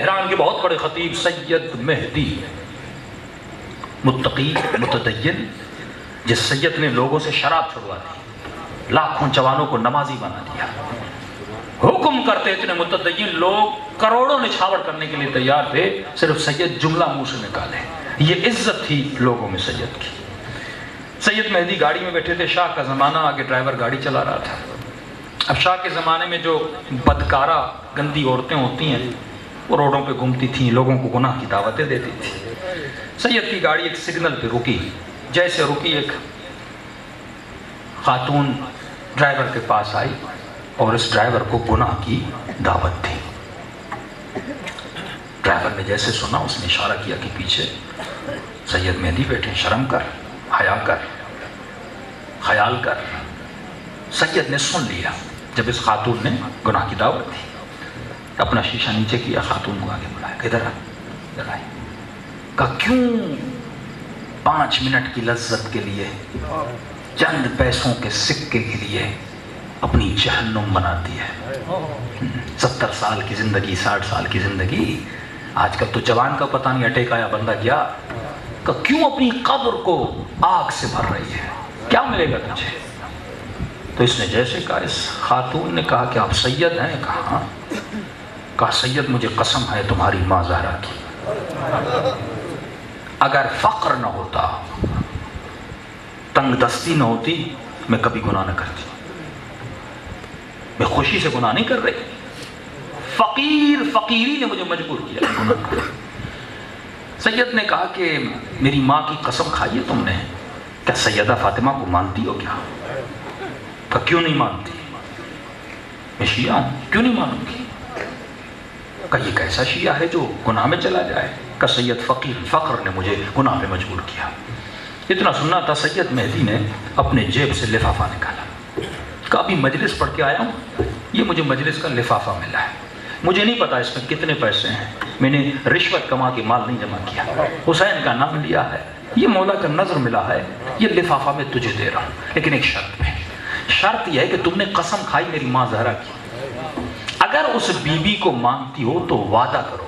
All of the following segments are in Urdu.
تہران کے بہت بڑے خطیب سید مہدی، متقی متدین، جس سید نے لوگوں سے شراب چھڑوا دی، لاکھوں جوانوں کو نمازی بنا دیا، حکم کرتے اتنے متدین لوگ کروڑوں نچھاور کرنے کے لیے تیار تھے، صرف سید جملہ منہ سے نکالے۔ یہ عزت تھی لوگوں میں سید کی۔ سید مہدی گاڑی میں بیٹھے تھے، شاہ کا زمانہ، آگے ڈرائیور گاڑی چلا رہا تھا۔ اب شاہ کے زمانے میں جو بدکارہ گندی عورتیں ہوتی ہیں وہ روڈوں پہ گھومتی تھیں، لوگوں کو گناہ کی دعوتیں دیتی تھی۔ سید کی گاڑی ایک سگنل پہ رکی، جیسے رکی ایک خاتون ڈرائیور کے پاس آئی اور اس ڈرائیور کو گناہ کی دعوت تھی۔ ڈرائیور نے جیسے سنا اس نے اشارہ کیا کہ پیچھے سید مہدی بیٹھے، شرم کر، حیا کر، خیال کر۔ سید نے سن لیا جب اس خاتون نے گناہ کی دعوت دی، اپنا شیشہ نیچے کیا، خاتون کو آگے بڑھایا کہ ادھر آئی، کہا کیوں 5 منٹ کی لذت کے لیے، چند پیسوں کے سکے کے لیے اپنی جہنم بناتی ہے؟ 70 سال کی زندگی، 60 سال کی زندگی، آج کل تو جوان کا پتہ نہیں اٹیک آیا بندہ گیا، کہ کیوں اپنی قبر کو آگ سے بھر رہی ہے؟ کیا ملے گا تجھے؟ تو اس نے جیسے کہا، اس خاتون نے کہا کہ آپ سید ہیں؟ کہا ہاں۔ کہا سید مجھے قسم ہے تمہاری ماں زہرا کی، اگر فقر نہ ہوتا، تنگ دستی نہ ہوتی، میں کبھی گناہ نہ کرتی۔ میں خوشی سے گناہ نہیں کر رہی، فقیری نے مجھے مجبور کیا گناہ کرنے۔ سید نے کہا کہ میری ماں کی قسم کھائی ہے تم نے، کیا سیدہ فاطمہ کو مانتی ہو کیا؟ کہا کیوں نہیں مانتی؟ میں شیعہ ہوں، کیوں نہیں مانوں گی؟ کہا یہ کیسا شیعہ ہے جو گناہ میں چلا جائے؟ کہا سید فقر نے مجھے گناہ میں مجبور کیا۔ اتنا سننا تھا، سید مہدی نے اپنے جیب سے لفافہ نکالا، کہا ابھی مجلس پڑھ کے آیا ہوں، یہ مجھے مجلس کا لفافہ ملا ہے، مجھے نہیں پتا اس میں کتنے پیسے ہیں، میں نے رشوت کما کے مال نہیں جمع کیا، حسین کا نام لیا ہے، یہ مولا کا نظر ملا ہے، یہ لفافہ میں تجھے دے رہا ہوں، لیکن ایک شرط میں، شرط یہ ہے کہ تم نے قسم کھائی میری ماں زہرا کی، اگر اس بی بی کو مانتی ہو تو وعدہ کرو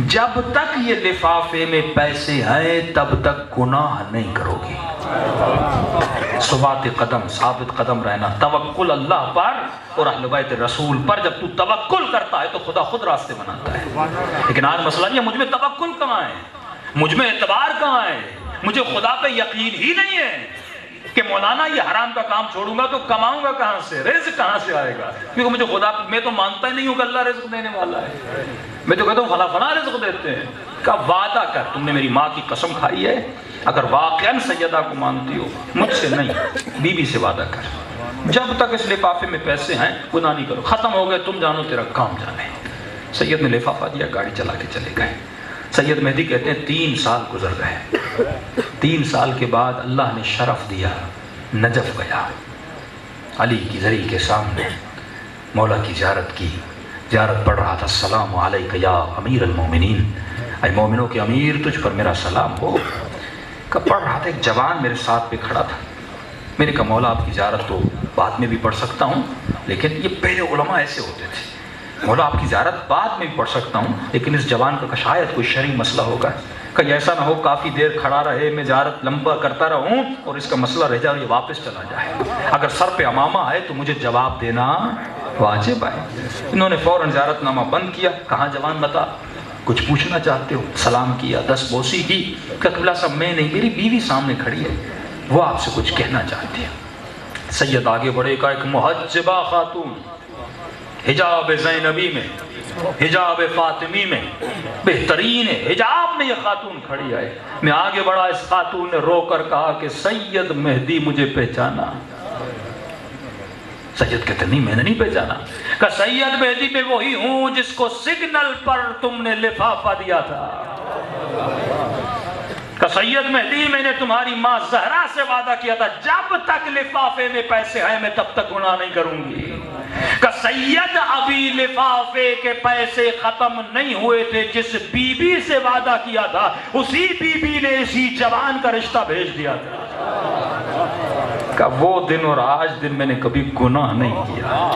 جب تک یہ لفافے میں پیسے ہیں تب تک گناہ نہیں کرو گی، ثبات قدم، ثابت قدم رہنا، توکل اللہ پر اور اہل بیت رسول پر۔ جب تو توکل کرتا ہے تو خدا خود راستے بناتا ہے۔ لیکن آج مسئلہ یہ، مجھ میں توکل کہاں ہے، مجھ میں اعتبار کہاں ہے، مجھے خدا پہ یقین ہی نہیں ہے کہ مولانا یہ حرام کا کام چھوڑوں گا تو کماؤں گا کہاں سے، رزق کہاں سے آئے گا، کیونکہ مجھے خدا، میں تو مانتا ہی نہیں ہوں کہ اللہ رزق دینے والا ہے، میں تو کہتا ہوں فلاں رزق دیتے ہیں۔ کا وعدہ کر، تم نے میری ماں کی قسم کھائی ہے، اگر واقعاً سیدہ کو مانتی ہو، مجھ سے نہیں، بی بی سے وعدہ کر، جب تک اس لفافے میں پیسے ہیں گناہ نہیں کرو، ختم ہو گئے تم جانو تیرا کام جانے۔ سید نے لفافہ دیا، گاڑی چلا کے چلے گئے۔ سید مہدی کہتے ہیں 3 سال گزر گئے، 3 سال کے بعد اللہ نے شرف دیا، نجف گیا، علی کی زری کے سامنے مولا کی زیارت کی، زیارت پڑھ رہا تھا، السلام علیک یا امیر المومنین، اے مومنوں کے امیر تجھ پر میرا سلام ہو۔ کہ پڑھ رہا تھا، ایک جوان میرے ساتھ پہ کھڑا تھا، میں نے کہا مولا آپ کی زیارت تو بعد میں بھی پڑھ سکتا ہوں، لیکن یہ پہلے علماء ایسے ہوتے تھے، مولا آپ کی زیارت بعد میں بھی پڑھ سکتا ہوں، لیکن اس جوان کا شاید کوئی شرعی مسئلہ ہوگا، کہ ایسا نہ ہو کافی دیر کھڑا رہے، میں زیارت لمبا کرتا رہوں اور اس کا مسئلہ رہ جائے اور یہ واپس چلا جائے، اگر سر پہ امامہ ہے تو مجھے جواب دینا واجب ہے۔ انہوں نے فوراً زیارت نامہ بند کیا، کہاں جوان بتا کچھ پوچھنا چاہتے ہو؟ سلام کیا، دست بوسی کی، کہ قبلہ صاحب میں نہیں، میری بیوی سامنے کھڑی ہے، وہ آپ سے کچھ کہنا چاہتی ہے۔ سید آگے بڑھے، کا ایک محجبہ خاتون، حجاب زینبی میں، حجاب فاطمی میں، بہترین حجاب میں یہ خاتون کھڑی ہے۔ میں آگے بڑھا، اس خاتون نے رو کر کہا کہ سید مہدی مجھے پہچانا؟ سید کہتے نہیں میں نے نہیں پہچانا۔ کہ سید مہدی میں وہی ہوں جس کو سگنل پر تم نے لفافہ دیا تھا۔ کہ سید مہدی میں نے تمہاری ماں زہرا سے وعدہ کیا تھا، جب تک لفافے میں پیسے ہیں میں تب تک گناہ نہیں کروں گی۔ کہ سید ابھی لفافے کے پیسے ختم نہیں ہوئے تھے، جس بی بی سے وعدہ کیا تھا اسی بی بی نے اسی جوان کا رشتہ بھیج دیا تھا۔ کہ وہ دن اور آج دن میں نے کبھی گناہ نہیں کیا،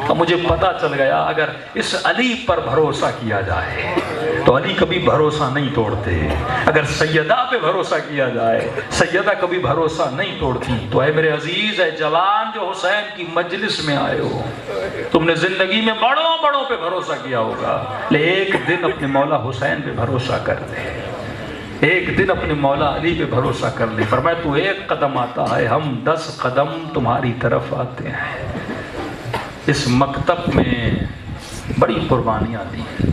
تو مجھے پتا چل گیا اگر اس علی پر بھروسہ کیا جائے تو علی کبھی بھروسہ نہیں توڑتے، اگر سیدہ پہ بھروسہ کیا جائے سیدہ کبھی بھروسہ نہیں توڑتی۔ تو اے میرے عزیز، اے جوان جو حسین کی مجلس میں آئے ہو، تم نے زندگی میں بڑوں بڑوں پہ بھروسہ کیا ہوگا، لیکن ایک دن اپنے مولا حسین پہ بھروسہ کر دے، ایک دن اپنے مولا علی پہ بھروسہ کر لے۔ فرمایا تو ایک قدم آتا ہے، ہم 10 قدم تمہاری طرف آتے ہیں۔ اس مکتب میں بڑی قربانیاں دی ہیں۔